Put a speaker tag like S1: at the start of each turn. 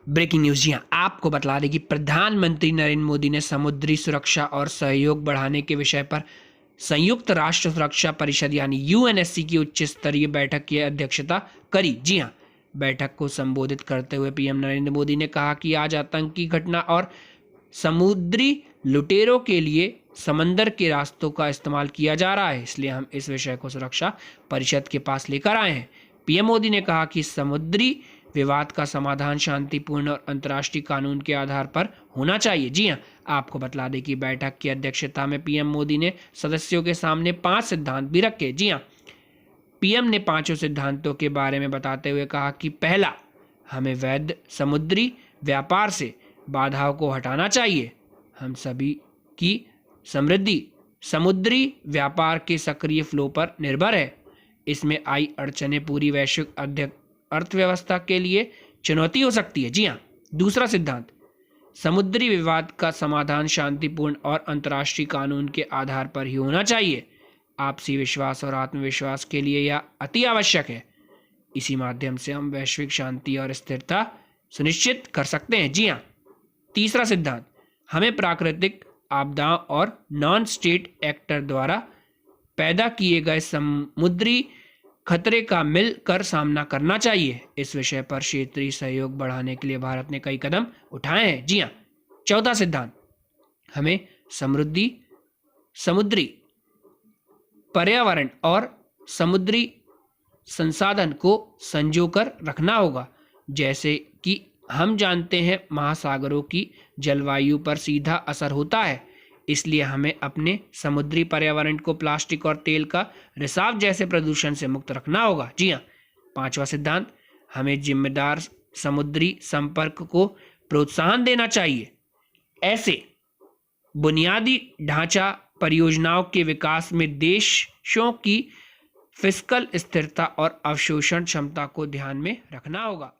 S1: Breaking news. जी हाँ, आपको बतला दें कि प्रधानमंत्री नरेंद्र मोदी ने समुद्री सुरक्षा और सहयोग बढ़ाने के विषय पर संयुक्त राष्ट्र सुरक्षा परिषद यानी यूएनएससी की उच्च स्तरीय बैठक की अध्यक्षता करी। जी हाँ, बैठक को संबोधित करते हुए पीएम नरेंद्र मोदी ने कहा कि आज आतंकी घटना और समुद्री लुटेरों के लिए समंदर के रास्तों का इस्तेमाल किया जा रहा है, इसलिए हम इस विषय को सुरक्षा परिषद के पास लेकर आए हैं। पीएम मोदी ने कहा कि समुद्री विवाद का समाधान शांतिपूर्ण और अंतर्राष्ट्रीय कानून के आधार पर होना चाहिए। जी हाँ, आपको बतला दें कि बैठक की अध्यक्षता में पीएम मोदी ने सदस्यों के सामने 5 सिद्धांत भी रखे। जी हाँ, पीएम ने 5 सिद्धांतों के बारे में बताते हुए कहा कि पहला, हमें वैध समुद्री व्यापार से बाधाओं को हटाना चाहिए। हम सभी की समृद्धि समुद्री व्यापार के सक्रिय फ्लो पर निर्भर है। इसमें आई अड़चनें पूरी वैश्विक अर्थव्यवस्था के लिए चुनौती हो सकती है। जी हाँ, दूसरा सिद्धांत, समुद्री विवाद का समाधान शांतिपूर्ण और अंतर्राष्ट्रीय कानून के आधार पर ही होना चाहिए। आपसी विश्वास और आत्मविश्वास के लिए यह अति आवश्यक है। इसी माध्यम से हम वैश्विक शांति और स्थिरता सुनिश्चित कर सकते हैं। जी हाँ, तीसरा सिद्धांत, हमें प्राकृतिक आपदाओं और नॉन स्टेट एक्टर द्वारा पैदा किए गए समुद्री खतरे का मिलकर सामना करना चाहिए। इस विषय पर क्षेत्रीय सहयोग बढ़ाने के लिए भारत ने कई कदम उठाए हैं। जी हाँ, चौथा सिद्धांत, हमें समुद्री पर्यावरण और समुद्री संसाधन को संजोकर रखना होगा। जैसे कि हम जानते हैं, महासागरों की जलवायु पर सीधा असर होता है, इसलिए हमें अपने समुद्री पर्यावरण को प्लास्टिक और तेल का रिसाव जैसे प्रदूषण से मुक्त रखना होगा। जी हाँ, पांचवा सिद्धांत, हमें जिम्मेदार समुद्री संपर्क को प्रोत्साहन देना चाहिए। ऐसे बुनियादी ढांचा परियोजनाओं के विकास में देशों की फिस्कल स्थिरता और अवशोषण क्षमता को ध्यान में रखना होगा।